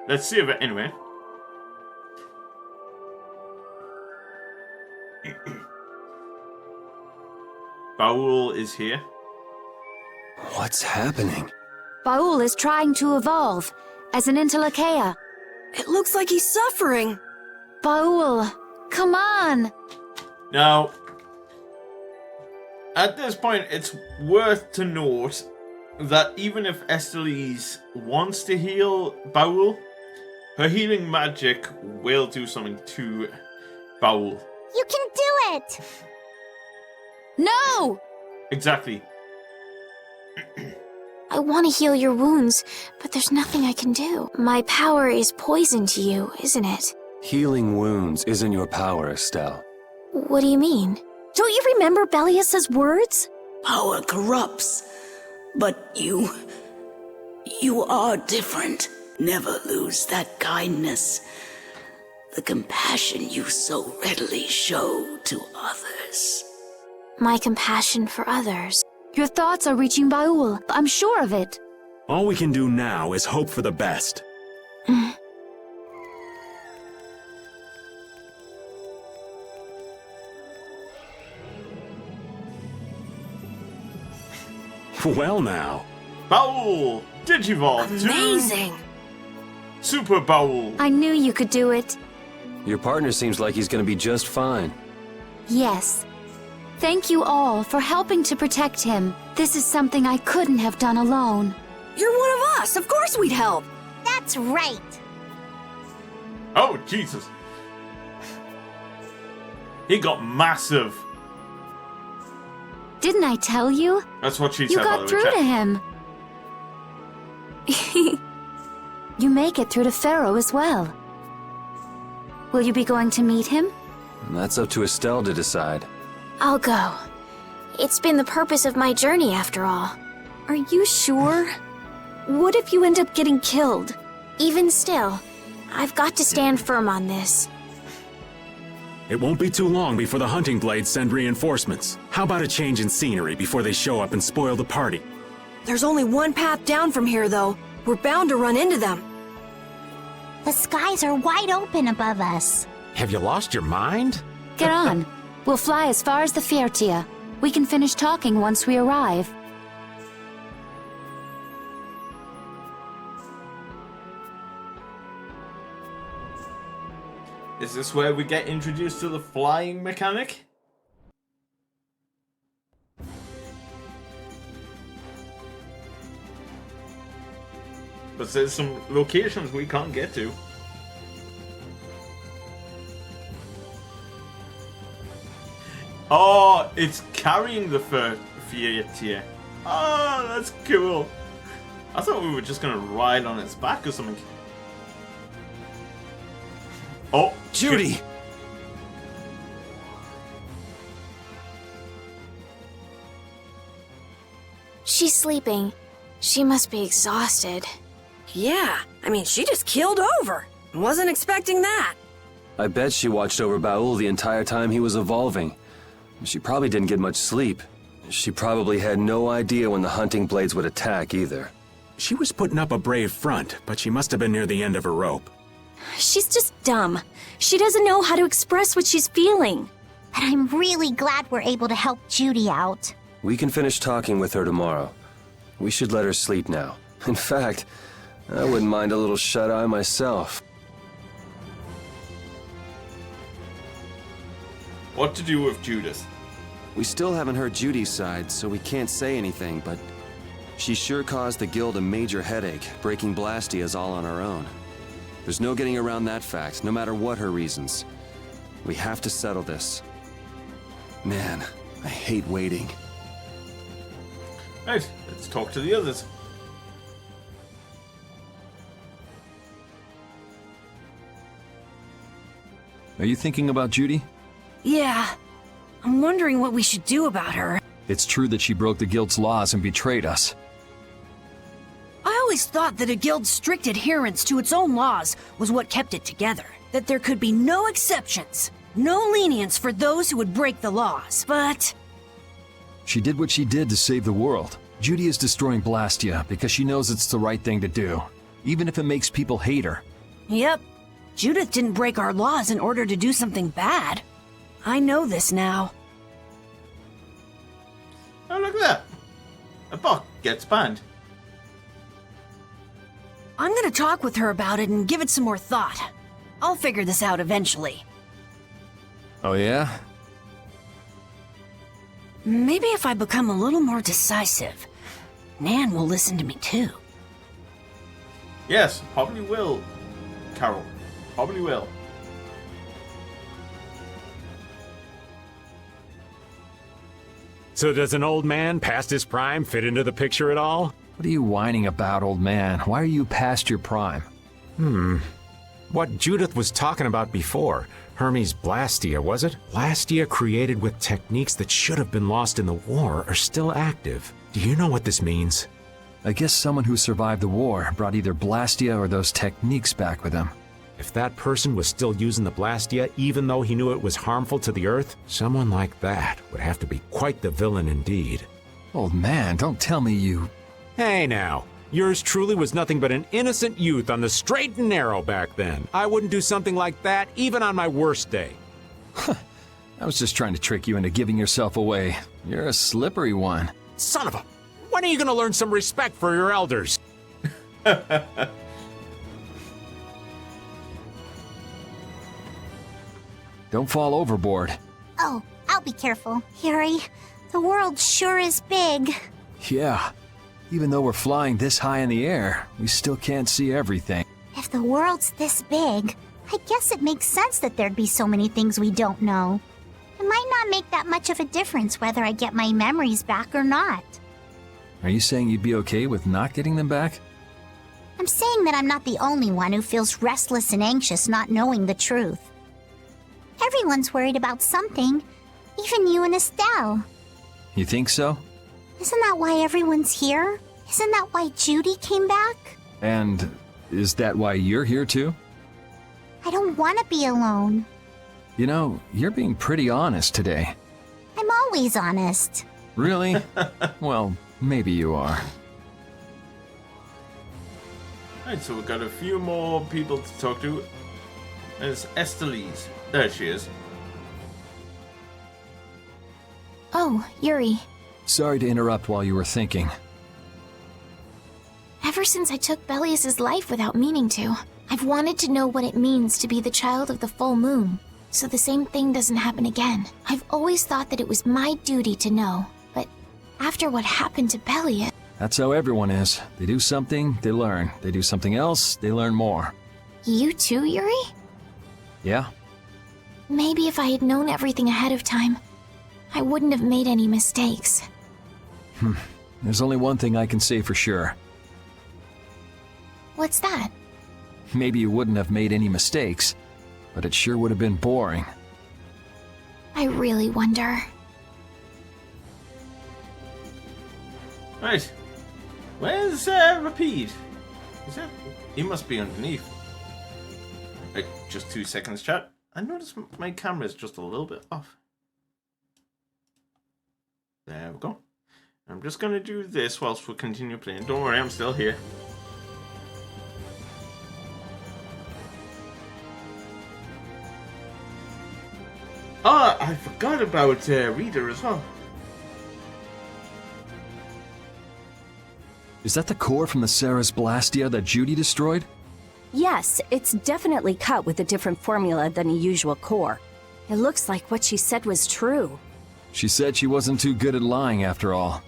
Let's save it anyway. Baul is here. What's happening? Baul is trying to evolve as an Interlakeia. It looks like he's suffering. Baul, come on! Now, at this point, it's worth to note that even if Estellise wants to heal Baul, her healing magic will do something to Baul. You can do it! No! Exactly. I want to heal your wounds, but there's nothing I can do. My power is poison to you, isn't it? Healing wounds isn't your power, Estelle. What do you mean? Don't you remember Bellius's words? Power corrupts, but you are different. Never lose that kindness, the compassion you so readily show to others. My compassion for others. Your thoughts are reaching Baul. I'm sure of it. All we can do now is hope for the best. Well now. Baul! Digivolve to Amazing! Super Baul! I knew you could do it. Your partner seems like he's gonna be just fine. Yes. Thank you all for helping to protect him. This is something I couldn't have done alone. You're one of us! Of course we'd help! That's right! Oh, Jesus. He got massive. Didn't I tell you? That's what she You said, by got the way, through chat. to him. You make it through to Pharaoh as well. Will you be going to meet him? That's up to Estelle to decide. I'll go. It's been the purpose of my journey after all. Are you sure? What if you end up getting killed? Even still, I've got to stand firm on this. It won't be too long before the hunting blades send reinforcements. How about a change in scenery before they show up and spoil the party? There's only one path down from here, though. We're bound to run into them. The skies are wide open above us. Have you lost your mind? Get on. We'll fly as far as the Fiertia. We can finish talking once we arrive. Is this where we get introduced to the flying mechanic? But there's some locations we can't get to. Oh, it's carrying the Fiertia. Oh, that's cool. I thought we were just gonna ride on its back or something. Oh, Judy! She's sleeping. She must be exhausted. Yeah, I mean, she just keeled over. Wasn't expecting that. I bet she watched over Baul the entire time he was evolving. She probably didn't get much sleep. She probably had no idea when the hunting blades would attack either. She was putting up a brave front, but she must have been near the end of her rope. She's just dumb. She doesn't know how to express what she's feeling. And I'm really glad we're able to help Judy out. We can finish talking with her tomorrow. We should let her sleep now. In fact, I wouldn't mind a little shut-eye myself. what to do with Judith? We still haven't heard Judy's side, so we can't say anything, but she sure caused the guild a major headache, breaking Blastias all on her own. There's no getting around that fact, no matter what her reasons. We have to settle this. Man, I hate waiting. Right, let's talk to the others. Are you thinking about Judy? Yeah. I'm wondering what we should do about her. It's true that she broke the guild's laws and betrayed us. I always thought that a guild's strict adherence to its own laws was what kept it together. That there could be no exceptions, no lenience for those who would break the laws. But She did what she did to save the world. Judy is destroying Blastia because she knows it's the right thing to do, even if it makes people hate her. Yep. Judith didn't break our laws in order to do something bad. I know this now. Oh, look at that. A bot gets banned. I'm gonna talk with her about it and give it some more thought. I'll figure this out eventually. Oh yeah? Maybe if I become a little more decisive, Nan will listen to me too. Yes, probably will, Carol. Probably will. So does an old man past his prime fit into the picture at all? What are you whining about, old man? Why are you past your prime? What Judith was talking about before. Hermes Blastia, was it? Blastia created with techniques that should have been lost in the war are still active. Do you know what this means? I guess someone who survived the war brought either Blastia or those techniques back with him. If that person was still using the Blastia even though he knew it was harmful to the Earth, someone like that would have to be quite the villain indeed. Old man, don't tell me you... Hey now, yours truly was nothing but an innocent youth on the straight and narrow back then. I wouldn't do something like that even on my worst day. I was just trying to trick you into giving yourself away. You're a slippery one. Son of a... When are you gonna learn some respect for your elders? Don't fall overboard. Oh, I'll be careful. Yuri, the world sure is big. Yeah. Even though we're flying this high in the air, we still can't see everything. If the world's this big, I guess it makes sense that there'd be so many things we don't know. It might not make that much of a difference whether I get my memories back or not. Are you saying you'd be okay with not getting them back? I'm saying that I'm not the only one who feels restless and anxious not knowing the truth. Everyone's worried about something, even you and Estelle. You think so? Isn't that why everyone's here? Isn't that why Judy came back? And is that why you're here too? I don't want to be alone. You know, you're being pretty honest today. I'm always honest. Really? Well, maybe you are. Right, so we've got a few more people to talk to. There's Estelise. There she is. Oh, Yuri. Sorry to interrupt while you were thinking. Ever since I took Belius's life without meaning to, I've wanted to know what it means to be the child of the full moon, so the same thing doesn't happen again. I've always thought that it was my duty to know, but after what happened to Belius... That's how everyone is. They do something, they learn. They do something else, they learn more. You too, Yuri? Yeah? Maybe if I had known everything ahead of time, I wouldn't have made any mistakes. There's only one thing I can say for sure. What's that? Maybe you wouldn't have made any mistakes, but it sure would have been boring. I really wonder. Right. Where's Rapide? Is that... He must be underneath. Right, just 2 seconds, chat. I noticed my camera's just a little bit off. There we go. I'm just going to do this whilst we continue playing. Don't worry, I'm still here. Ah, I forgot about Reader as well. Is that the core from the Ceres Blastia that Judy destroyed? Yes, it's definitely cut with a different formula than a usual core. It looks like what she said was true. She said she wasn't too good at lying after all.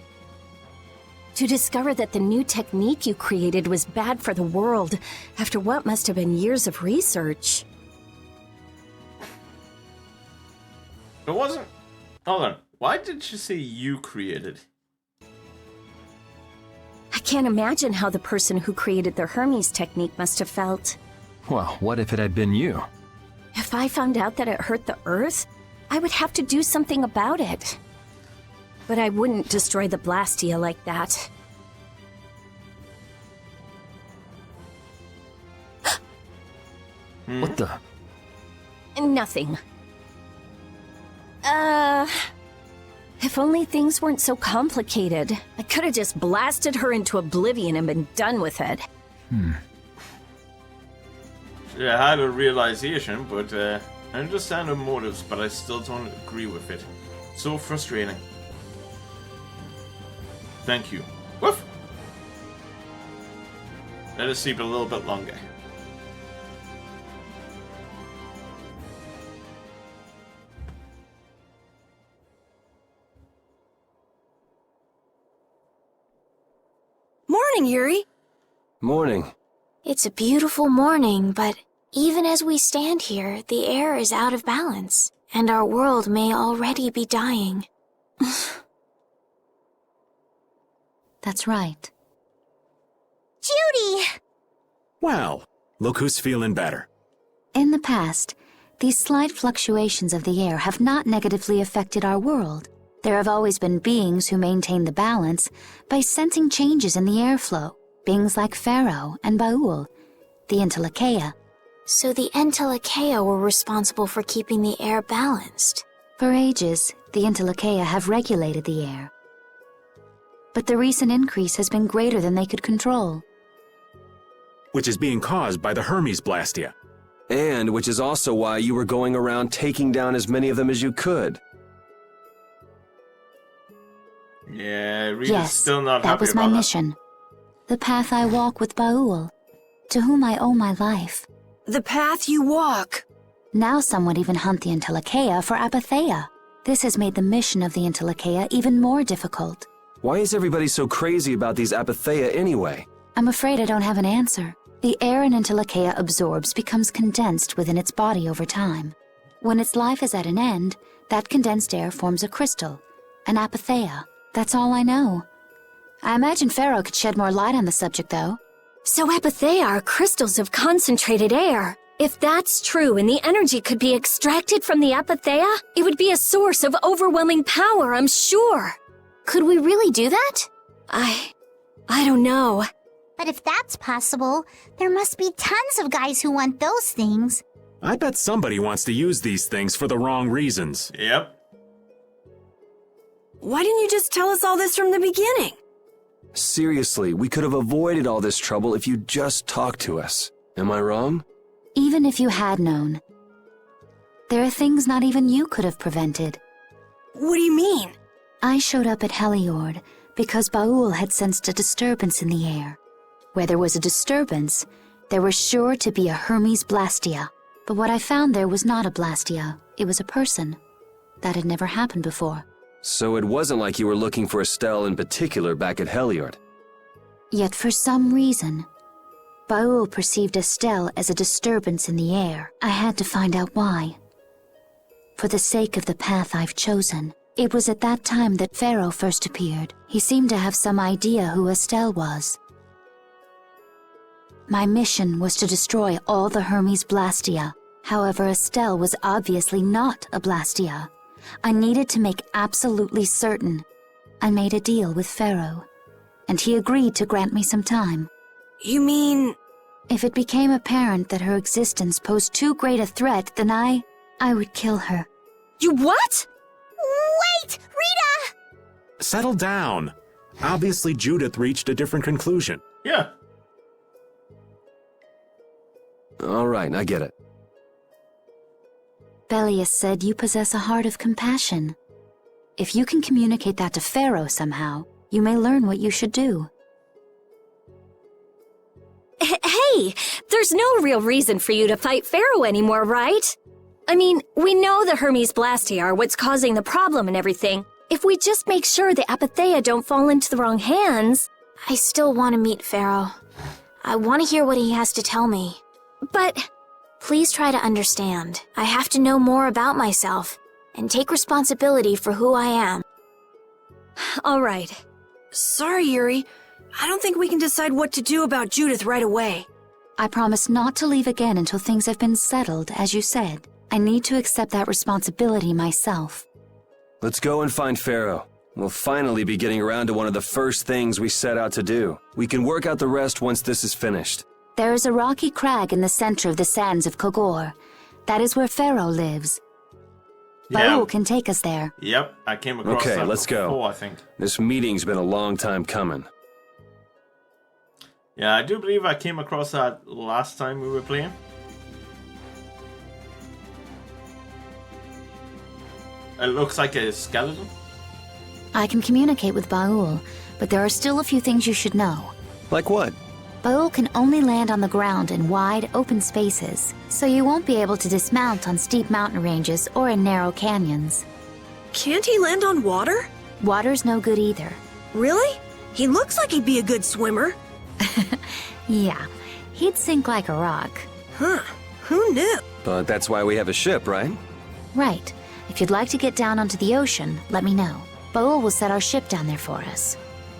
To discover that the new technique you created was bad for the world, after what must have been years of research. It wasn't... Hold on. Why did she say you created? I can't imagine how the person who created the Hermes technique must have felt. Well, what if it had been you? If I found out that it hurt the Earth, I would have to do something about it. But I wouldn't destroy the Blastia like that. What the? Nothing. If only things weren't so complicated. I could have just blasted her into oblivion and been done with it. had a realization, but I understand her motives, but I still don't agree with it. So frustrating. Thank you. Woof! Let us sleep a little bit longer. Morning, Yuri. Morning. It's a beautiful morning, but even as we stand here, the air is out of balance, and our world may already be dying. That's right. Judy! Well, look who's feeling better. In the past, these slight fluctuations of the air have not negatively affected our world. There have always been beings who maintain the balance by sensing changes in the airflow. Beings like Pharaoh and Baul, the Entelekea. So the Entelekea were responsible for keeping the air balanced. For ages, the Entelekea have regulated the air. But the recent increase has been greater than they could control. Which is being caused by the Hermes Blastia. And which is also why you were going around taking down as many of them as you could. Yeah, Rita's Yes, still not that happy was my about mission. The path I walk with Baul, to whom I owe my life. The path you walk. Now some would even hunt the Entelekea for apatheia. This has made the mission of the Entelekea even more difficult. Why is everybody so crazy about these apatheia anyway? I'm afraid I don't have an answer. The air an Entelekea absorbs becomes condensed within its body over time. When its life is at an end, that condensed air forms a crystal, an apatheia. That's all I know. I imagine Pharaoh could shed more light on the subject, though. So apatheia are crystals of concentrated air. If that's true and the energy could be extracted from the apatheia, it would be a source of overwhelming power, I'm sure. Could we really do that? I don't know. But if that's possible, there must be tons of guys who want those things. I bet somebody wants to use these things for the wrong reasons. Yep. Why didn't you just tell us all this from the beginning? Seriously, we could have avoided all this trouble if you just talked to us. Am I wrong? Even if you had known. There are things not even you could have prevented. What do you mean? I showed up at Heliord because Baul had sensed a disturbance in the air. Where there was a disturbance, there was sure to be a Hermes Blastia. But what I found there was not a Blastia, it was a person. That had never happened before. So it wasn't like you were looking for Estelle in particular back at Heliord. Yet for some reason, Baul perceived Estelle as a disturbance in the air. I had to find out why. For the sake of the path I've chosen, it was at that time that Pharaoh first appeared. He seemed to have some idea who Estelle was. My mission was to destroy all the Hermes Blastia. However, Estelle was obviously not a Blastia. I needed to make absolutely certain. I made a deal with Pharaoh, and he agreed to grant me some time. You mean... If it became apparent that her existence posed too great a threat, then I would kill her. You what? Wait! Rita! Settle down. Obviously, Judith reached a different conclusion. Yeah. All right, I get it. Belius said you possess a heart of compassion. If you can communicate that to Pharaoh somehow, you may learn what you should do. Hey, there's no real reason for you to fight Pharaoh anymore, right? I mean, we know the Hermes Blastia are what's causing the problem and everything. If we just make sure the apatheia don't fall into the wrong hands... I still want to meet Pharaoh. I want to hear what he has to tell me. But... Please try to understand. I have to know more about myself and take responsibility for who I am. All right. Sorry, Yuri. I don't think we can decide what to do about Judith right away. I promise not to leave again until things have been settled, as you said. I need to accept that responsibility myself. Let's go and find Pharaoh. We'll finally be getting around to one of the first things we set out to do. We can work out the rest once this is finished. There is a rocky crag in the center of the sands of Kogor. That is where Pharaoh lives. Baul can take us there. Yep, I came across Okay, that let's before, go. I think. This meeting's been a long time coming. Yeah, I do believe I came across that last time we were playing. It looks like a skeleton. I can communicate with Baul, but there are still a few things you should know. Like what? Baul can only land on the ground in wide, open spaces, so you won't be able to dismount on steep mountain ranges or in narrow canyons. Can't he land on water? Water's no good either. Really? He looks like he'd be a good swimmer. Yeah, he'd sink like a rock. Huh. Who knew? But that's why we have a ship, right? Right. If you'd like to get down onto the ocean, let me know. Baul will set our ship down there for us.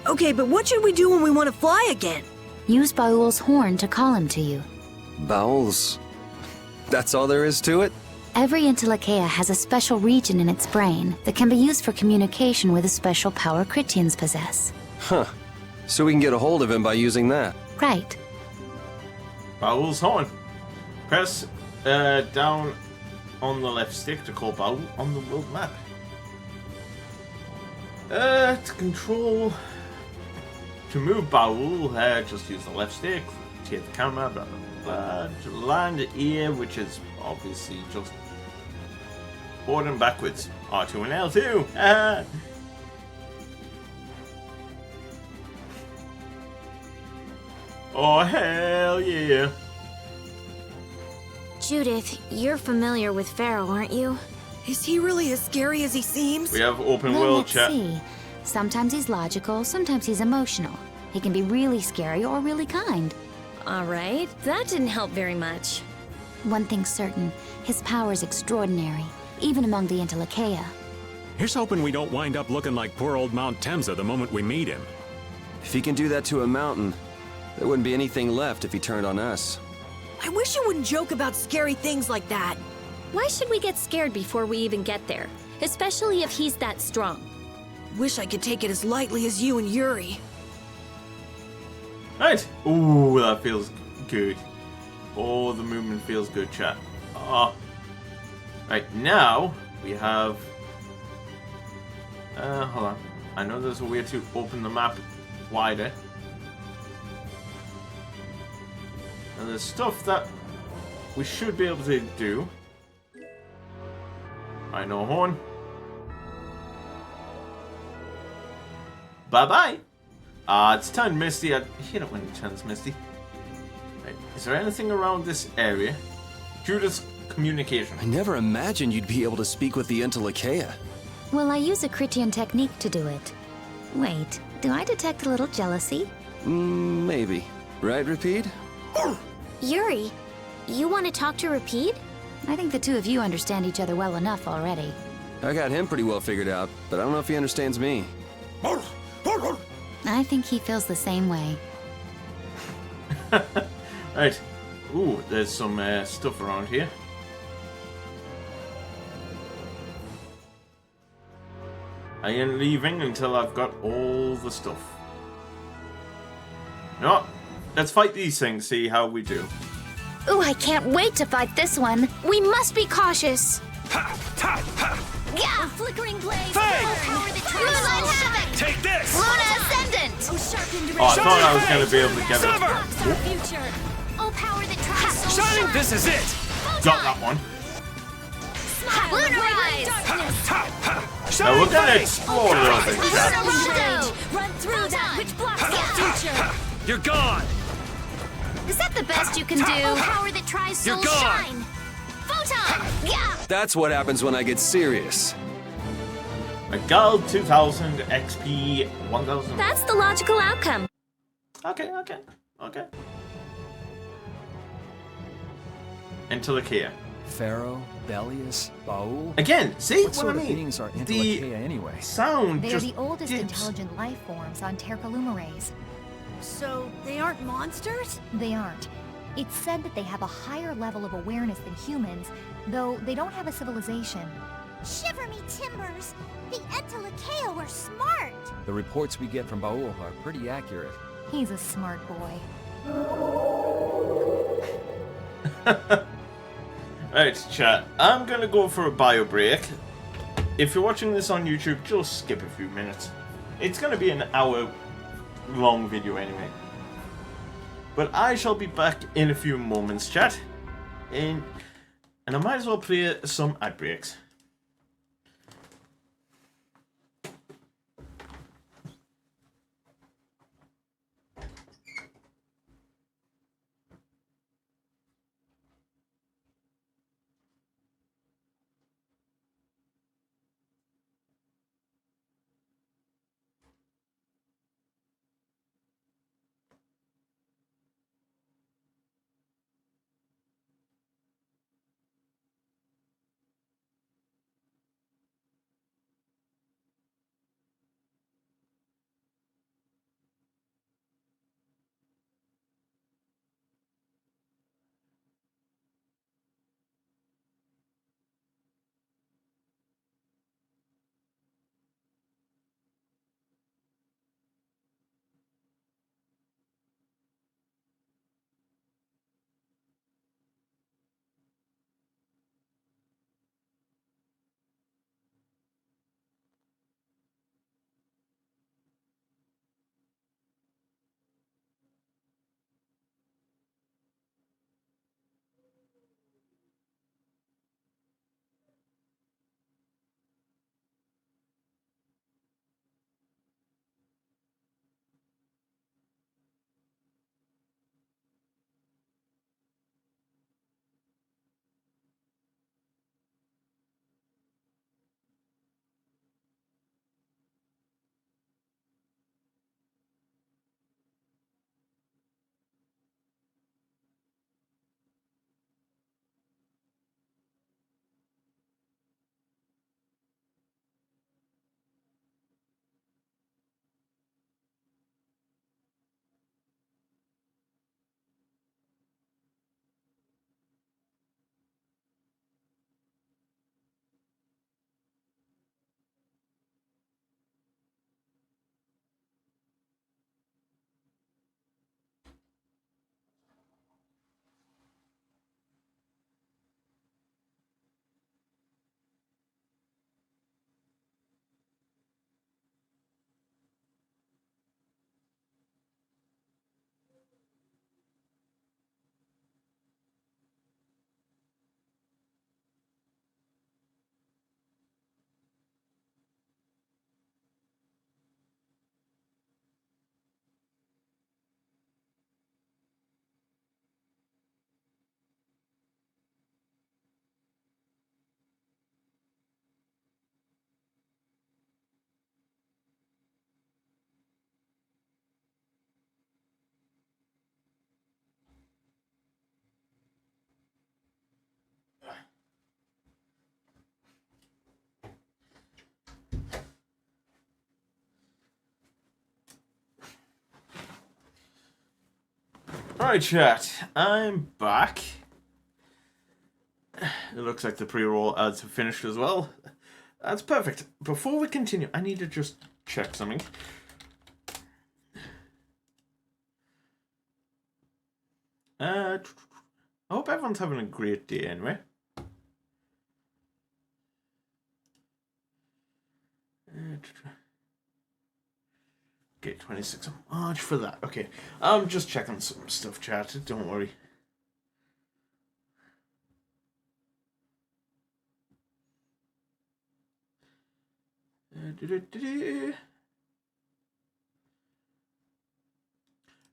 Okay, but what should we do when we want to fly again? Use Baul's horn to call him to you. Bowels. That's all there is to it? Every Intellichea has a special region in its brain that can be used for communication with a special power Critians possess. Huh. So we can get a hold of him by using that. Right. Baul's horn. Press down on the left stick to call Baul on the world map. To control... To move Baul, just use the left stick, rotate the camera, blah blah blah. To land here, which is obviously just forward and backwards. R2 and L2. Oh, hell yeah. Judith, you're familiar with Pharaoh, aren't you? Is he really as scary as he seems? We have open Well, world let's chat. see. Sometimes he's logical, sometimes he's emotional. He can be really scary or really kind. All right, that didn't help very much. One thing's certain, his power's extraordinary, even among the Intellichea. Here's hoping we don't wind up looking like poor old Mount Temsa the moment we meet him. If he can do that to a mountain, there wouldn't be anything left if he turned on us. I wish you wouldn't joke about scary things like that. Why should we get scared before we even get there? Especially if he's that strong. Wish I could take it as lightly as you and Yuri. Right. Ooh, that feels good. Oh, the movement feels good, chat. Ah. Right, now we have... hold on. I know there's a way to open the map wider. And there's stuff that we should be able to do. I know horn. Bye-bye. It's turned misty. I hate it when it turns misty. Right. Is there anything around this area? Judith's communication. I never imagined you'd be able to speak with the Intellichea. Well, I use a Critian technique to do it. Wait, do I detect a little jealousy? Maybe. Right, Rapide? Yuri, you want to talk to Rapide? I think the two of you understand each other well enough already. I got him pretty well figured out, but I don't know if he understands me. I think he feels the same way. Right. Ooh, there's some stuff around here. I ain't leaving until I've got all the stuff. No, let's fight these things, see how we do. Ooh, I can't wait to fight this one. We must be cautious. Yeah! Flickering blades. Moonlight Havoc! Take this! Luna Ascendant! Oh, I thought I was going to be able to get it. Future. Oh, power that tries so Shining, sharp. this is it! Got that one. Lunar Rise! Now we're going to explore a little bit. Lunar Rondo! Run through that which blocks the future. You're gone! Is that the best you can do? Oh, power that tries so You're gone. shine. Photon! Yeah! That's what happens when I get serious. A Gold 2000 XP 1000. That's the logical outcome. Okay. Intellichea. Pharaoh, Belius, Baul. Again, see What what sort I of mean? beings are The Intellichea anyway? sound They are just the oldest dips. intelligent life forms on Tercalumares. So, they aren't monsters? They aren't. It's said that they have a higher level of awareness than humans, though they don't have a civilization. Shiver me timbers! The Intellichea were smart! The reports we get from Baul are pretty accurate. He's a smart boy. Right, chat. I'm gonna go for a bio break. If you're watching this on YouTube, just skip a few minutes. It's gonna be an hour-long video anyway. But I shall be back in a few moments, chat. And I might as well play some ad breaks. Alright, chat. I'm back. It looks like the pre-roll ads have finished as well. That's perfect. Before we continue, I need to just check something. I hope everyone's having a great day anyway. Okay, 26th of March for that. Okay, I'm just checking some stuff, chat. Don't worry.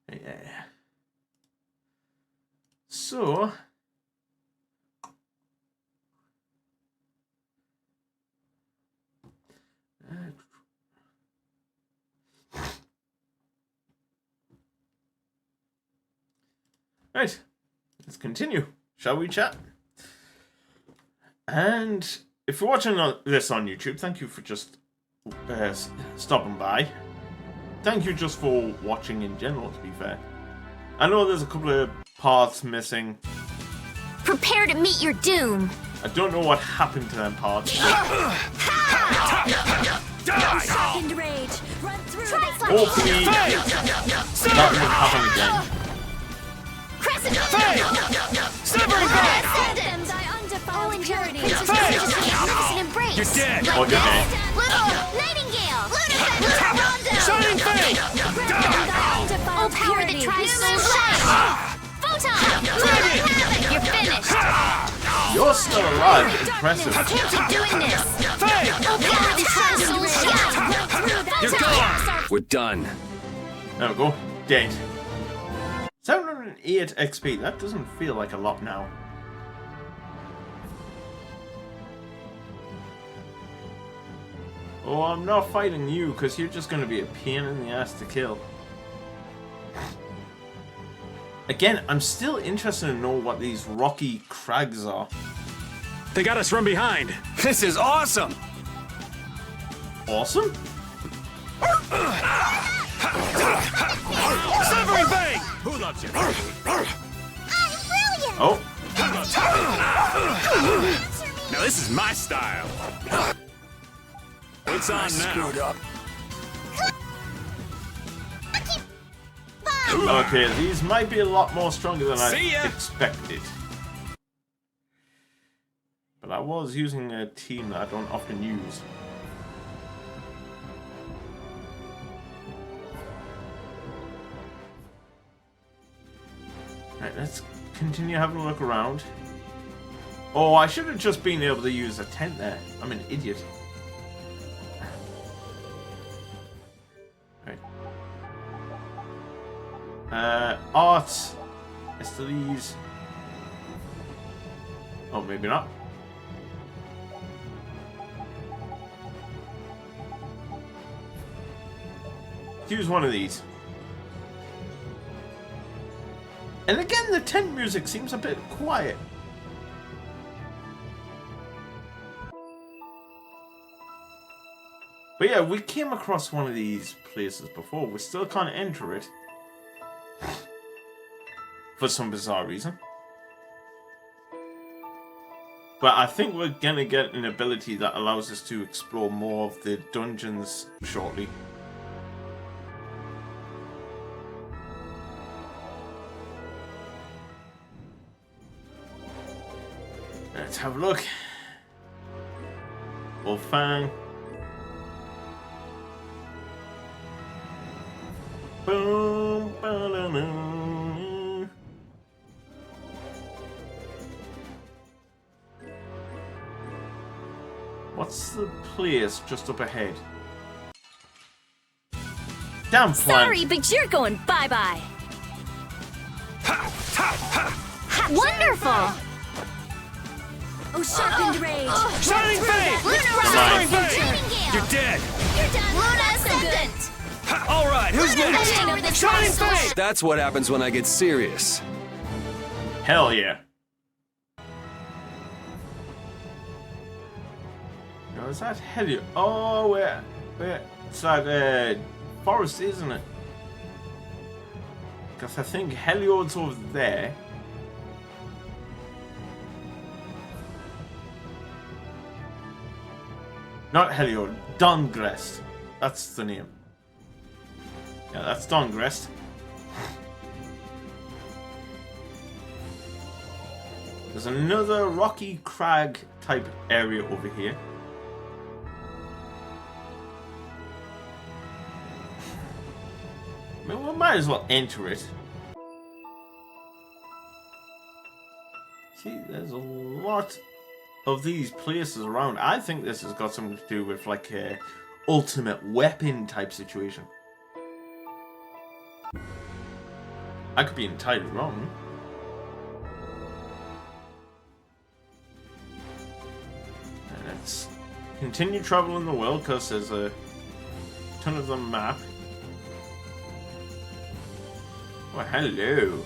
Yeah. So. Right, let's continue. Shall we, chat? And if you're watching this on YouTube, thank you for just stopping by. Thank you just for watching in general, to be fair. I know there's a couple of parts missing. Prepare to meet your doom. I don't know what happened to them parts. Second rage. Run through that. Hopefully that won't happen again. Crescent. Severing Ascendant. I undefiled impurity. Embrace. You're dead. Oh, you're dead. Nightingale. Rondo. Shining Fate! Oh, power that tries so Photon. Havoc. You're finished. You're still alive. Impressive. Can't keep doing this. Oh, power that tries so You're gone. We're done. There we go. Dead. 708 XP. That doesn't feel like a lot now. Oh, I'm not fighting you because you're just going to be a pain in the ass to kill. Again, I'm still interested to know what these rocky crags are. They got us from behind. This is awesome! Awesome? Severing Fate! Who loves you? Oh. Now this is my style. What's on now? Screwed up. Okay, these might be a lot more stronger than I See ya. expected. But I was using a team that I don't often use. Right, let's continue having a look around. Oh, I should have just been able to use a tent there. I'm an idiot. Right. Arts. Estelles. Oh, maybe not. Use one of these. And again, the tent music seems a bit quiet. But yeah, we came across one of these places before. We still can't enter it. For some bizarre reason. But I think we're gonna get an ability that allows us to explore more of the dungeons shortly. Let's have a look. Wolfang. Boom, ba-da-dum. What's the place just up ahead? Damn plant. Sorry, but you're going bye-bye. Wonderful. Oh, sharpened rage. Shining Fate! Severing Fate! You're dead. You're done. Luna Ascendant. All right, who's next? Shining Fate! That's what happens when I get serious. Hell yeah. Now is that Helio? Oh, where? It's that forest, isn't it? Because I think Heliod's over there. Not Heliod, Dongrest. That's the name. Yeah, that's Dongrest. There's another rocky crag type area over here. I mean, we might as well enter it. See, there's a lot of these places around. I think this has got something to do with like a ultimate weapon type situation. I could be entirely wrong. And let's continue traveling the world because there's a ton of the map. Oh, hello.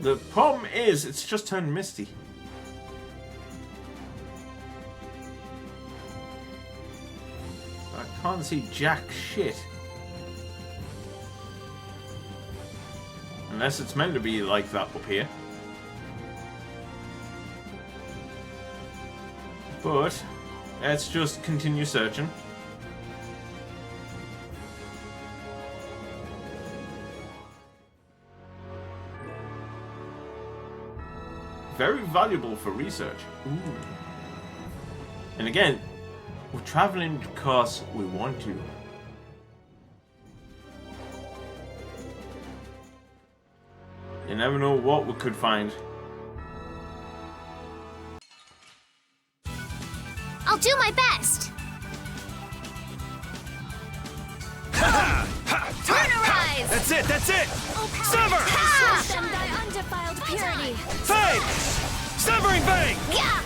The problem is, it's just turned misty. I can't see jack shit. Unless it's meant to be like that up here. But let's just continue searching. Very valuable for research. Ooh. And again, we're traveling because we want to. You never know what we could find. I'll do my best. Turn-arise! That's it, that's it! Sever! Ha! Them thy undefiled purity. Fang! Severing Fang! Yeah!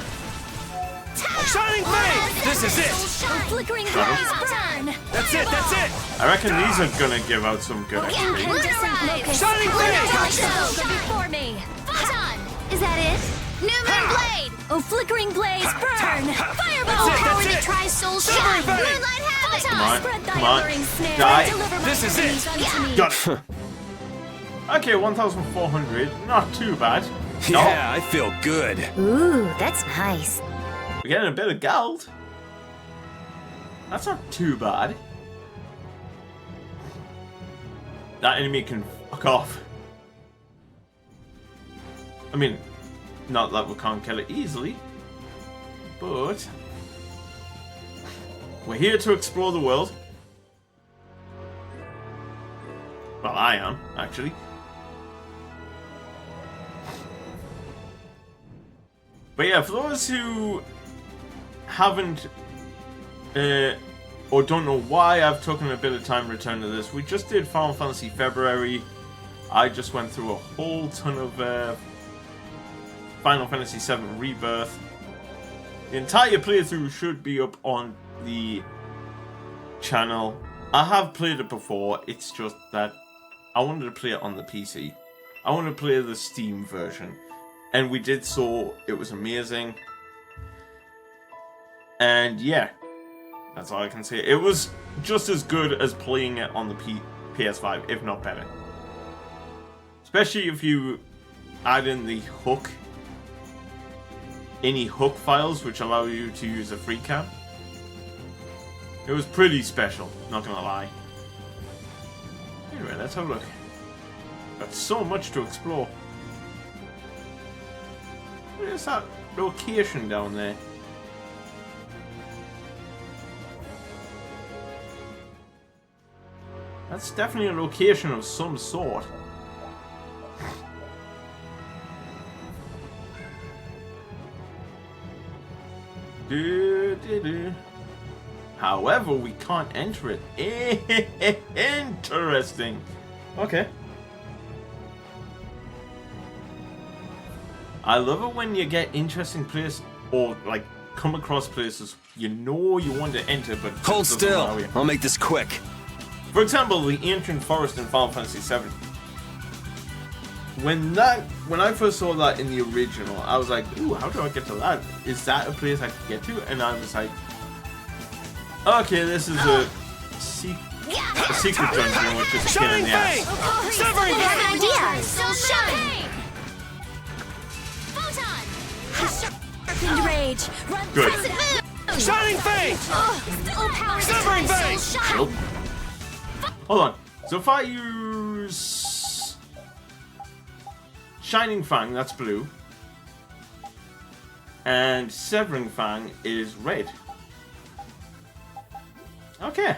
Shining Fang! This is it! Oh, flickering blaze burn! That's it, that's it! I reckon these are gonna give out some good XP. Incandescent locust. Shining Fang! Go before me. Photon! Is that it? New Moon Blade! Oh, flickering blaze burn! Fireball! That's it, Power that's that it. tries soul Severing shine! Fang! Moonlight Havoc! Come on, Spread thy come on. alluring snare Die. and deliver my This is enemies it. unto me. Got it. Okay, 1,400. Not too bad. No. Yeah, I feel good. Ooh, that's nice. We're getting a bit of gold. That's not too bad. That enemy can fuck off. I mean, not that we can't kill it easily, but we're here to explore the world. Well, I am, actually. But yeah, for those who haven't or don't know why I've taken a bit of time to return to this, we just did Final Fantasy February. I just went through a whole ton of Final Fantasy VII Rebirth. The entire playthrough should be up on the channel. I have played it before, it's just that I wanted to play it on the PC. I wanted to play the Steam version. And we did so, it was amazing. And yeah, that's all I can say. It was just as good as playing it on the PS5, if not better. Especially if you add in the hook, any hook files which allow you to use a free cam. It was pretty special, not gonna lie. Anyway, let's have a look. Got so much to explore. What is that location down there? That's definitely a location of some sort. However, we can't enter it. Interesting. Okay. I love it when you get interesting places or like come across places you know you want to enter, but Hold still. I'll make this quick. For example, the ancient forest in Final Fantasy VII. when I first saw that in the original, I was like, ooh, how do I get to that? Is that a place I can get to? And I was like, okay, this is a secret dungeon, which is a pain in the ass. Severing idea! Shine! Sharpened rage. Run. Good. Shining Fate! Severing Fate! Nope. Hold on. So if I use Shining Fang, that's blue, and Severing Fang is red. Okay.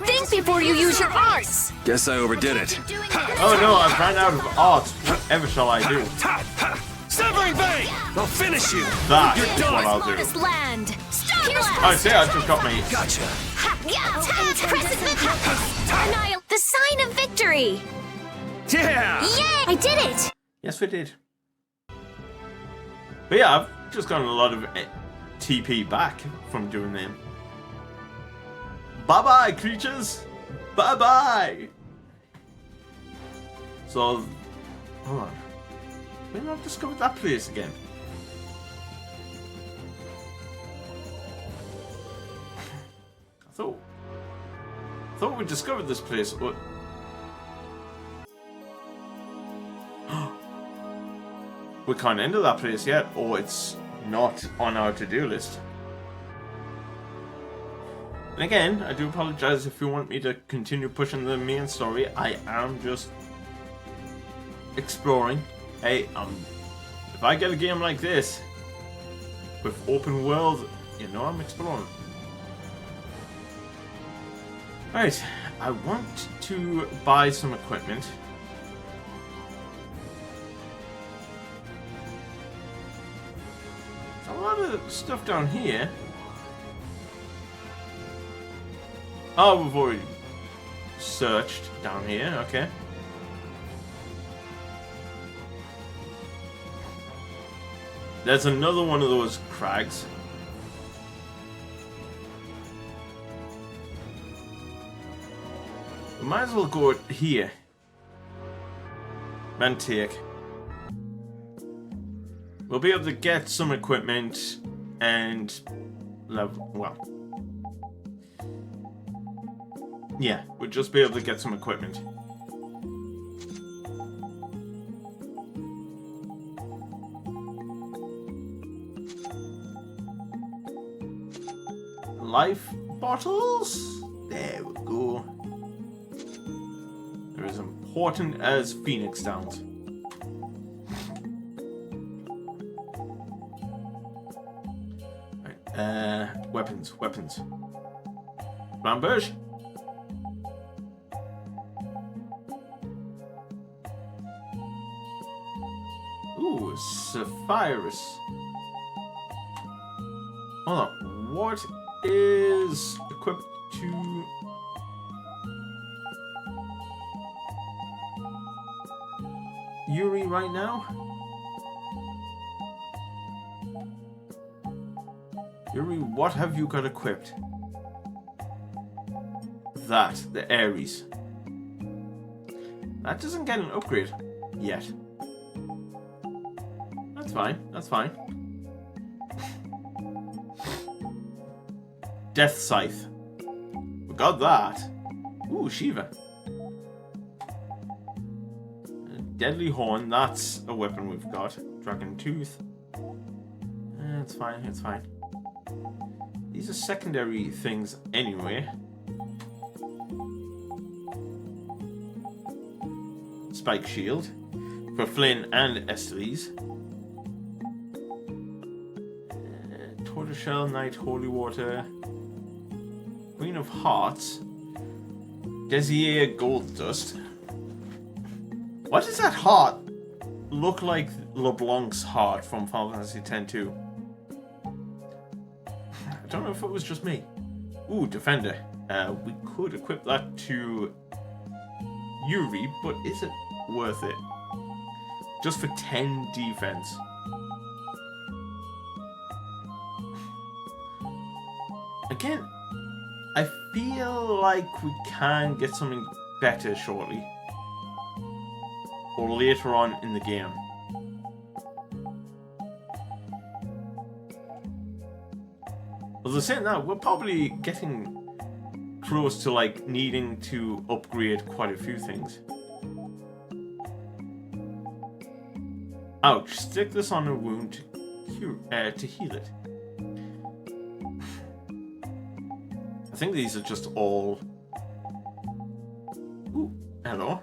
Think before you use your arts. Guess I overdid it. Oh no, I've run out of art. Whatever shall I do? Severing Fate! I'll finish you! That is what I'll do. Land. I say I just got me. Gotcha! The sign of victory. Yeah! Yay! I did it. Yes, we did. But yeah, I've just gotten a lot of TP back from doing them. Bye-bye, creatures! Bye-bye! So, hold on. Maybe I've discovered that place again. I thought we discovered this place. We can't enter that place yet, or it's not on our to-do list. And again, I do apologize if you want me to continue pushing the main story. I am just exploring. Hey, if I get a game like this with open world, you know I'm exploring. Right, I want to buy some equipment. There's a lot of stuff down here. Oh, we've already searched down here, okay. There's another one of those crags. We might as well go here. And take. We'll be able to get some equipment and level. Well. Yeah, we'll just be able to get some equipment. Life bottles? There we go. They're as important as Phoenix Downs. Right, weapons. Rambush. Ooh, Sapphirus. Hold on, what is equipped to... Yuri right now? Yuri, what have you got equipped? That, the Ares. That doesn't get an upgrade yet. That's fine, that's fine. Death Scythe. We got that. Ooh, Shiva. Deadly Horn, that's a weapon we've got. Dragon Tooth. It's fine, it's fine. These are secondary things anyway. Spike Shield. For Flynn and Estellise. Tortoiseshell, Knight, Holy Water. Queen of Hearts. Desier Gold Dust. Why does that heart look like LeBlanc's heart from Final Fantasy X-2? I don't know if it was just me. Ooh, Defender. We could equip that to Yuri, but is it worth it? Just for 10 defense. Again, I feel like we can get something better shortly. Or later on in the game. As I say now, we're probably getting close to like needing to upgrade quite a few things. Ouch, stick this on a wound to heal it. I think these are just all... Ooh, hello.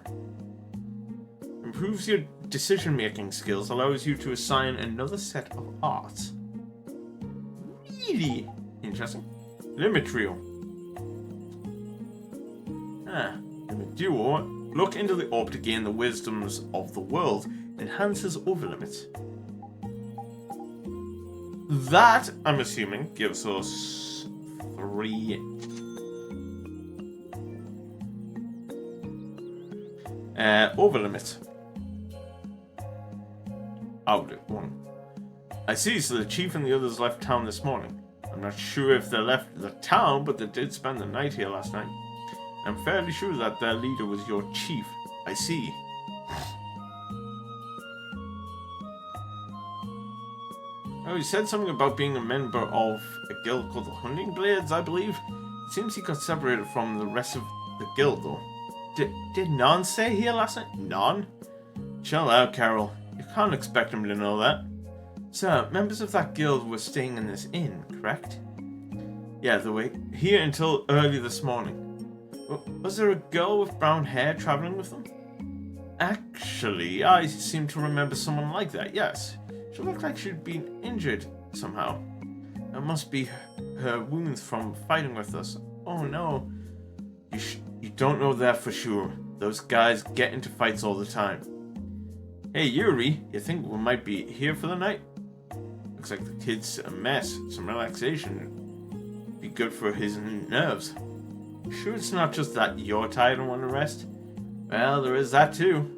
Improves your decision-making skills, allows you to assign another set of arts. Really interesting. Limit Trio. Limit Duo. Look into the orb to gain the wisdoms of the world. Enhances overlimits. That, I'm assuming, gives us 3... overlimits. Out at 1. I see, so the chief and the others left town this morning. I'm not sure if they left the town, but they did spend the night here last night. I'm fairly sure that their leader was your chief. I see. Oh, he said something about being a member of a guild called the Hunting Blades, I believe. It seems he got separated from the rest of the guild, though. Did Non stay here last night? Non? Chill out, Carol. You can't expect him to know that. Sir, members of that guild were staying in this inn, correct? Yeah, they were here until early this morning. Was there a girl with brown hair traveling with them? Actually, I seem to remember someone like that, yes. She looked like she'd been injured somehow. It must be her wounds from fighting with us. Oh no. You don't know that for sure. Those guys get into fights all the time. Hey Yuri, you think we might be here for the night? Looks like the kid's a mess. Some relaxation. Be good for his nerves. Sure it's not just that you're tired and want to rest? Well, there is that too.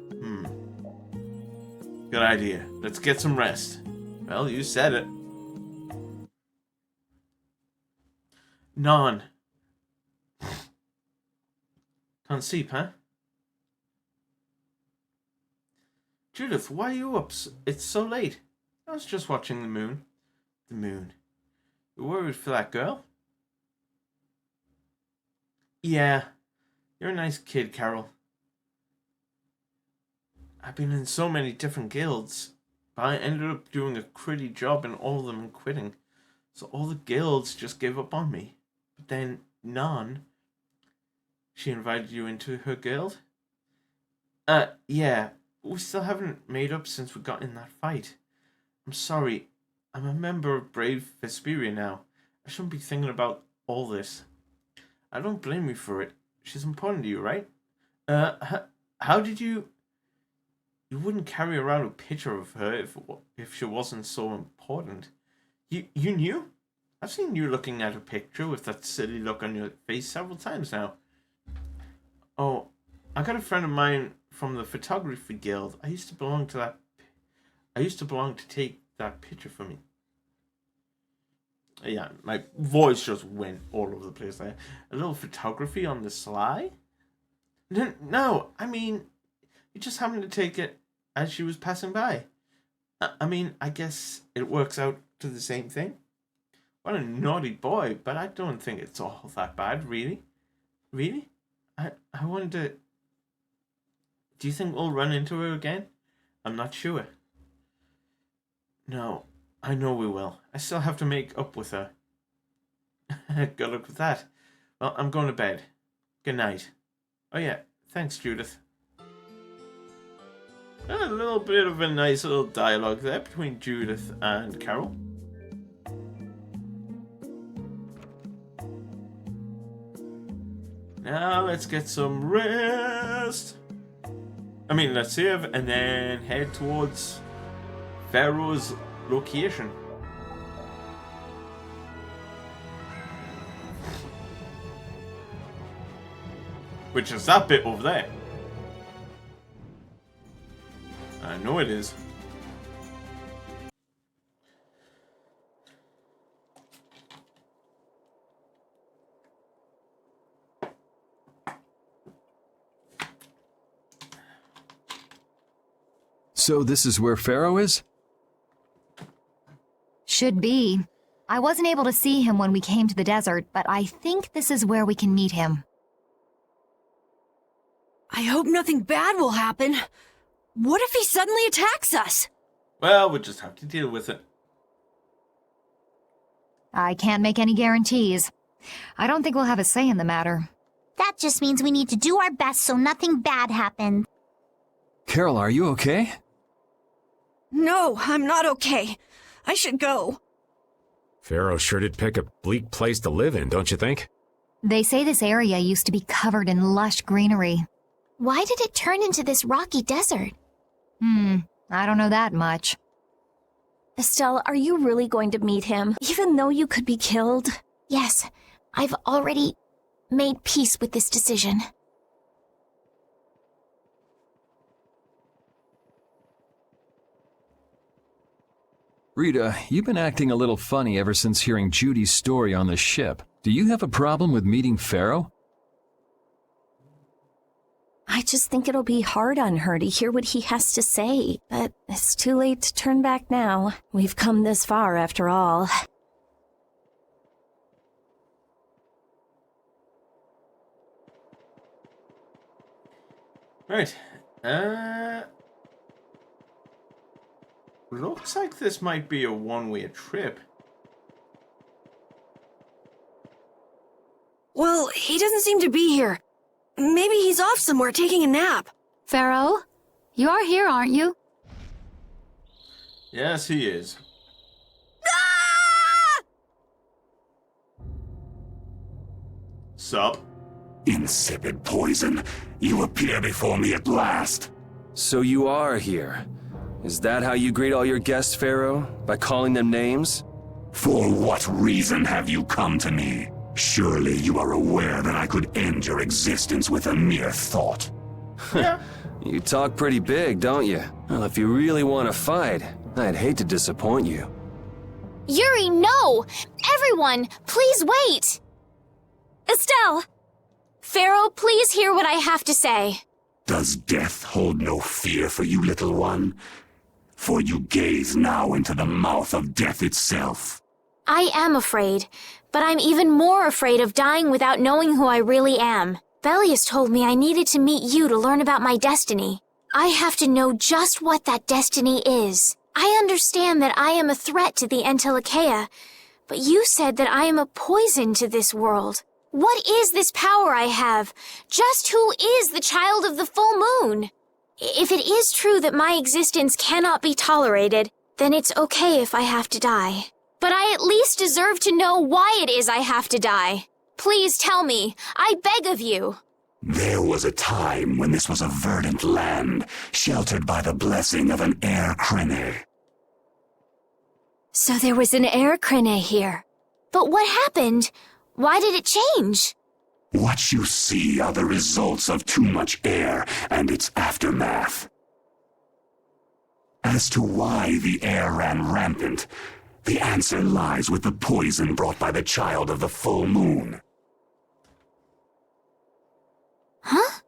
Good idea. Let's get some rest. Well, you said it. Non. Can't sleep, huh? Judith, why are you up? It's so late. I was just watching the moon. The moon. You worried for that girl? Yeah. You're a nice kid, Carol. I've been in so many different guilds, but I ended up doing a cruddy job in all of them and quitting. So all the guilds just gave up on me. But then Non, she invited you into her guild? Yeah. We still haven't made up since we got in that fight. I'm sorry. I'm a member of Brave Vesperia now. I shouldn't be thinking about all this. I don't blame you for it. She's important to you, right? How did you... You wouldn't carry around a picture of her if she wasn't so important. You knew? I've seen you looking at a picture with that silly look on your face several times now. Oh, I got a friend of mine from the photography guild. I used to belong to take that picture for me. Yeah, my voice just went all over the place there. A little photography on the sly? No, I mean, you just happened to take it as she was passing by. I mean, I guess it works out to the same thing. What a naughty boy, but I don't think it's all that bad, really. Really? I wonder... Do you think we'll run into her again? I'm not sure. No, I know we will. I still have to make up with her. Good luck with that. Well, I'm going to bed. Good night. Oh yeah, thanks, Judith. A little bit of a nice little dialogue there between Judith and Carol. Now let's get some rest. I mean, let's save and then head towards Pharaoh's location. Which is that bit over there. I know it is. So this is where Pharaoh is? Should be. I wasn't able to see him when we came to the desert, but I think this is where we can meet him. I hope nothing bad will happen. What if he suddenly attacks us? Well, we'll just have to deal with it. I can't make any guarantees. I don't think we'll have a say in the matter. That just means we need to do our best so nothing bad happens. Carol, are you okay? No, I'm not okay. I should go. Pharaoh sure did pick a bleak place to live in, don't you think? They say this area used to be covered in lush greenery. Why did it turn into this rocky desert? I don't know that much. Estelle, are you really going to meet him, even though you could be killed? Yes, I've already made peace with this decision. Rita, you've been acting a little funny ever since hearing Judy's story on the ship. Do you have a problem with meeting Pharaoh? I just think it'll be hard on her to hear what he has to say, but it's too late to turn back now. We've come this far after all. Right. Looks like this might be a one-way trip. Well, he doesn't seem to be here. Maybe he's off somewhere taking a nap. Pharaoh, you are here, aren't you? Yes, he is. Ah! Sup? Insipid poison. You appear before me at last. So you are here. Is that how you greet all your guests, Pharaoh? By calling them names? For what reason have you come to me? Surely you are aware that I could end your existence with a mere thought. Yeah. You talk pretty big, don't you? Well, if you really want to fight, I'd hate to disappoint you. Yuri, no! Everyone, please wait! Estelle! Pharaoh, please hear what I have to say. Does death hold no fear for you, little one? For you gaze now into the mouth of death itself. I am afraid, but I'm even more afraid of dying without knowing who I really am. Belius told me I needed to meet you to learn about my destiny. I have to know just what that destiny is. I understand that I am a threat to the Entelikeia, but you said that I am a poison to this world. What is this power I have? Just who is the child of the full moon? If it is true that my existence cannot be tolerated, then it's okay if I have to die. But I at least deserve to know why it is I have to die. Please tell me. I beg of you. There was a time when this was a verdant land, sheltered by the blessing of an air crene. So there was an air crene here. But what happened? Why did it change? What you see are the results of too much air and its aftermath. As to why the air ran rampant, the answer lies with the poison brought by the child of the full moon. Huh?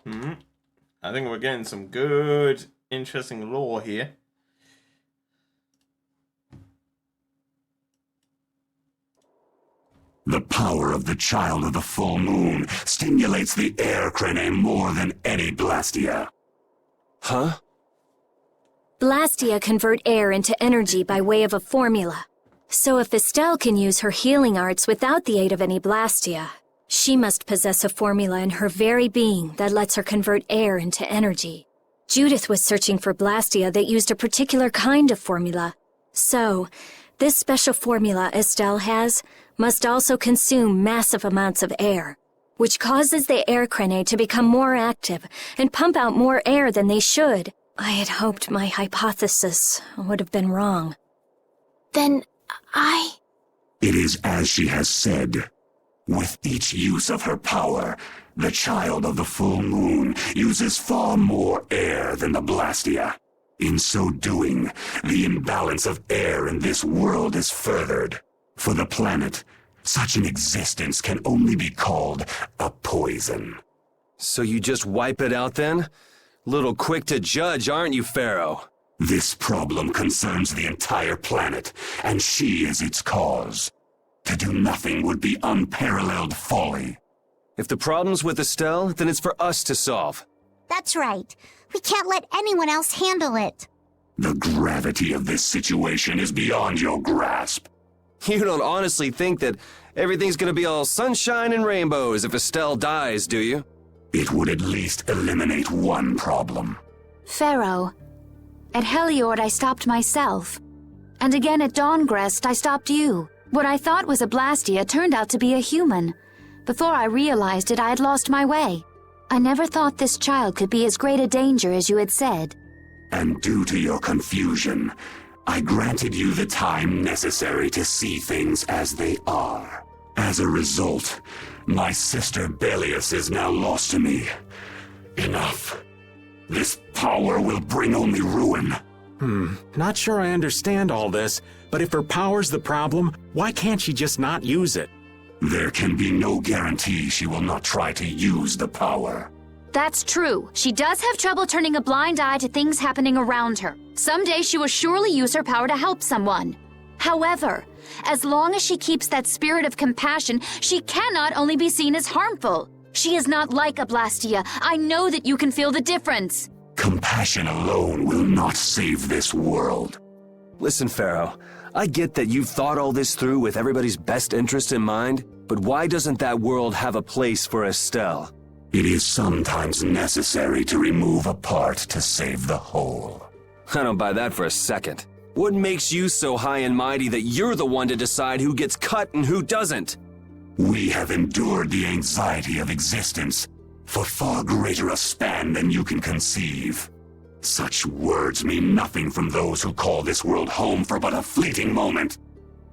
I think we're getting some good, interesting lore here. The power of the child of the full moon stimulates the air crene more than any Blastia. Huh? Blastia convert air into energy by way of a formula. So if Estelle can use her healing arts without the aid of any Blastia, she must possess a formula in her very being that lets her convert air into energy. Judith was searching for Blastia that used a particular kind of formula. So, this special formula Estelle has must also consume massive amounts of air, which causes the air crene to become more active and pump out more air than they should. I had hoped my hypothesis would have been wrong. Then It is as she has said. With each use of her power, the child of the full moon uses far more air than the Blastia. In so doing, the imbalance of air in this world is furthered. For the planet, such an existence can only be called a poison. So you just wipe it out then? Little quick to judge, aren't you, Pharaoh? This problem concerns the entire planet, and she is its cause. To do nothing would be unparalleled folly. If the problem's with Estelle, then it's for us to solve. That's right. We can't let anyone else handle it. The gravity of this situation is beyond your grasp. You don't honestly think that everything's gonna be all sunshine and rainbows if Estelle dies, do you? It would at least eliminate one problem. Pharaoh, at Heliord I stopped myself. And again at Dawngrest I stopped you. What I thought was a Blastia turned out to be a human. Before I realized it, I had lost my way. I never thought this child could be as great a danger as you had said. And due to your confusion, I granted you the time necessary to see things as they are. As a result, my sister Belius is now lost to me. Enough. This power will bring only ruin. Not sure I understand all this, but if her power's the problem, why can't she just not use it? There can be no guarantee she will not try to use the power. That's true. She does have trouble turning a blind eye to things happening around her. Someday she will surely use her power to help someone. However, as long as she keeps that spirit of compassion, she cannot only be seen as harmful. She is not like a Blastia. I know that you can feel the difference. Compassion alone will not save this world. Listen, Pharaoh, I get that you've thought all this through with everybody's best interest in mind, but why doesn't that world have a place for Estelle? It is sometimes necessary to remove a part to save the whole. I don't buy that for a second. What makes you so high and mighty that you're the one to decide who gets cut and who doesn't? We have endured the anxiety of existence for far greater a span than you can conceive. Such words mean nothing from those who call this world home for but a fleeting moment.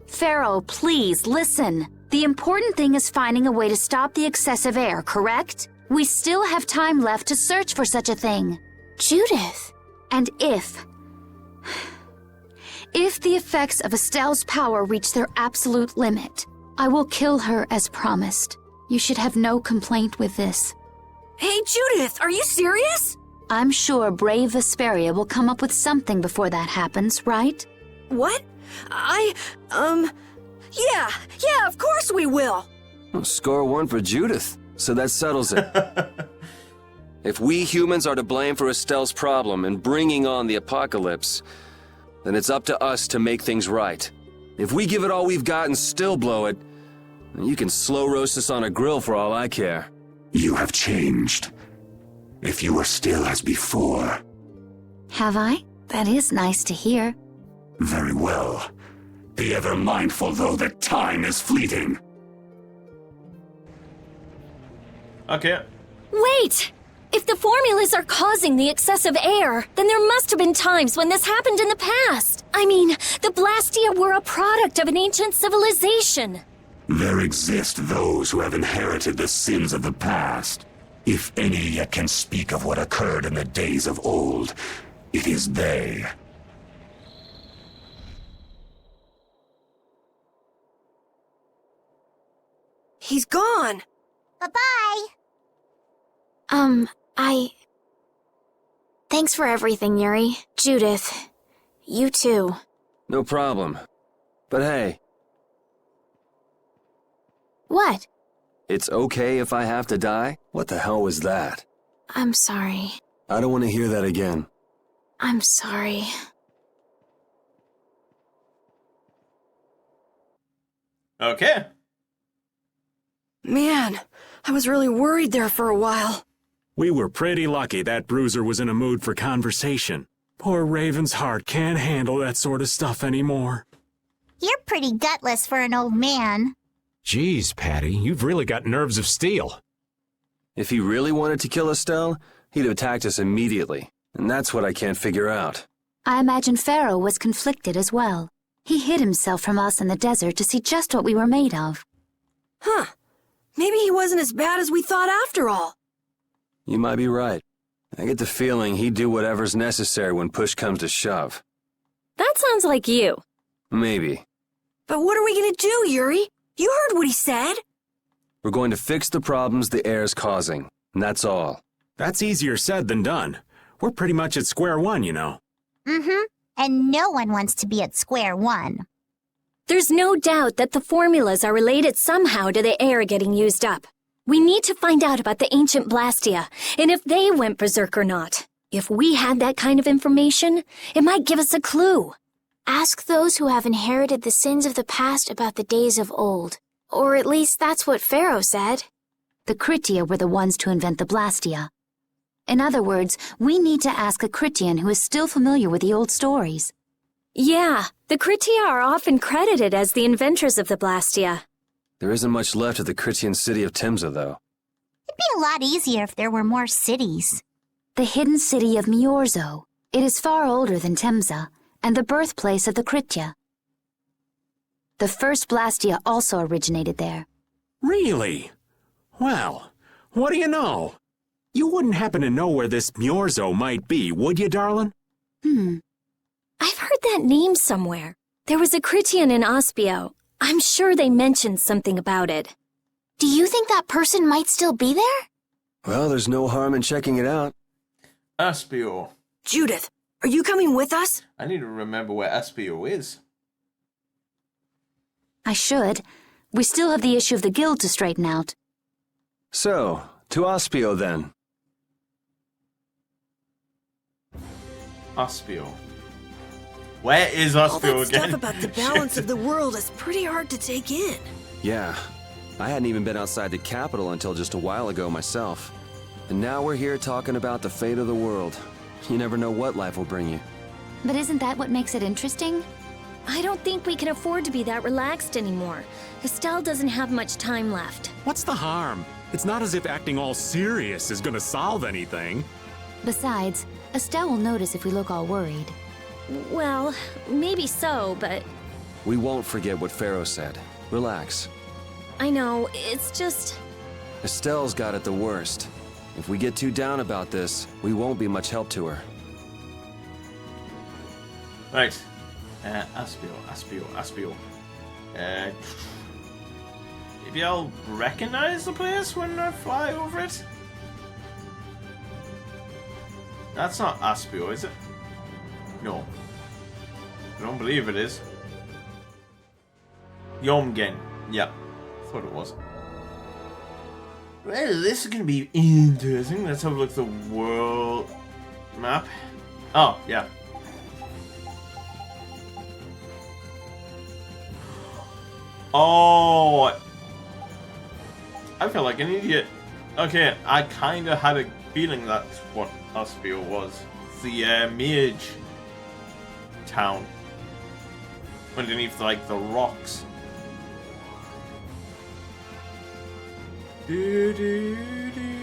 Pharaoh, please, listen. The important thing is finding a way to stop the excessive air, correct? We still have time left to search for such a thing. Judith. And if the effects of Estelle's power reach their absolute limit, I will kill her as promised. You should have no complaint with this. Hey, Judith, are you serious? I'm sure brave Vesperia will come up with something before that happens, right? What? Yeah, of course we will. Well, score one for Judith, so that settles it. If we humans are to blame for Estelle's problem and bringing on the apocalypse, then it's up to us to make things right. If we give it all we've got and still blow it, then you can slow roast us on a grill for all I care. You have changed. If you were still as before. Have I? That is nice to hear. Very well. Be ever mindful, though, that time is fleeting. Okay. Wait! If the formulas are causing the excessive air, then there must have been times when this happened in the past. I mean, the Blastia were a product of an ancient civilization. There exist those who have inherited the sins of the past. If any yet can speak of what occurred in the days of old, it is they. He's gone. Bye-bye. Thanks for everything, Yuri. Judith, you too. No problem. But hey. What? It's okay if I have to die? What the hell was that? I'm sorry. I don't want to hear that again. I'm sorry. Okay. Man, I was really worried there for a while. We were pretty lucky that Bruiser was in a mood for conversation. Poor Raven's heart can't handle that sort of stuff anymore. You're pretty gutless for an old man. Geez, Patty, you've really got nerves of steel. If he really wanted to kill Estelle, he'd have attacked us immediately. And that's what I can't figure out. I imagine Pharaoh was conflicted as well. He hid himself from us in the desert to see just what we were made of. Huh. Maybe he wasn't as bad as we thought after all. You might be right. I get the feeling he'd do whatever's necessary when push comes to shove. That sounds like you. Maybe. But what are we gonna do, Yuri? You heard what he said. We're going to fix the problems the air's causing, and that's all. That's easier said than done. We're pretty much at square one, you know. Mm-hmm. And no one wants to be at square one. There's no doubt that the formulas are related somehow to the air getting used up. We need to find out about the ancient Blastia, and if they went berserk or not. If we had that kind of information, it might give us a clue. Ask those who have inherited the sins of the past about the days of old. Or at least that's what Pharaoh said. The Kritia were the ones to invent the Blastia. In other words, we need to ask a Kritian who is still familiar with the old stories. Yeah, the Kritia are often credited as the inventors of the Blastia. There isn't much left of the Kritian city of Timza, though. It'd be a lot easier if there were more cities. The hidden city of Miorzo. It is far older than Timza, and the birthplace of the Kritia. The first Blastia also originated there. Really? Well, what do you know? You wouldn't happen to know where this Miorzo might be, would you, darling? I've heard that name somewhere. There was a Kritian in Ospio. I'm sure they mentioned something about it. Do you think that person might still be there? Well, there's no harm in checking it out. Aspio. Judith, are you coming with us? I need to remember where Aspio is. I should. We still have the issue of the guild to straighten out. So, to Ospio then. Aspio. Where is All Aspio that again? stuff about the balance of the world is pretty hard to take in. Yeah, I hadn't even been outside the capital until just a while ago myself. And now we're here talking about the fate of the world. You never know what life will bring you. But isn't that what makes it interesting? I don't think we can afford to be that relaxed anymore. Estelle doesn't have much time left. What's the harm? It's not as if acting all serious is gonna solve anything. Besides, Estelle will notice if we look all worried. Well, maybe so, but We won't forget what Pharaoh said. Relax. I know, it's just... Estelle's got it the worst. If we get too down about this, we won't be much help to her. Right. Aspio. Maybe I'll recognize the place when I fly over it? That's not Aspio, is it? No. I don't believe it is. Yomgen. Yep. Thought it was. Well, this is going to be interesting. Let's have a look at the world map. Oh, yeah. Oh! I feel like an idiot. Okay, I kind of had a feeling that's what Aspio was. The mage town. Underneath, like, the rocks. Do, do, do.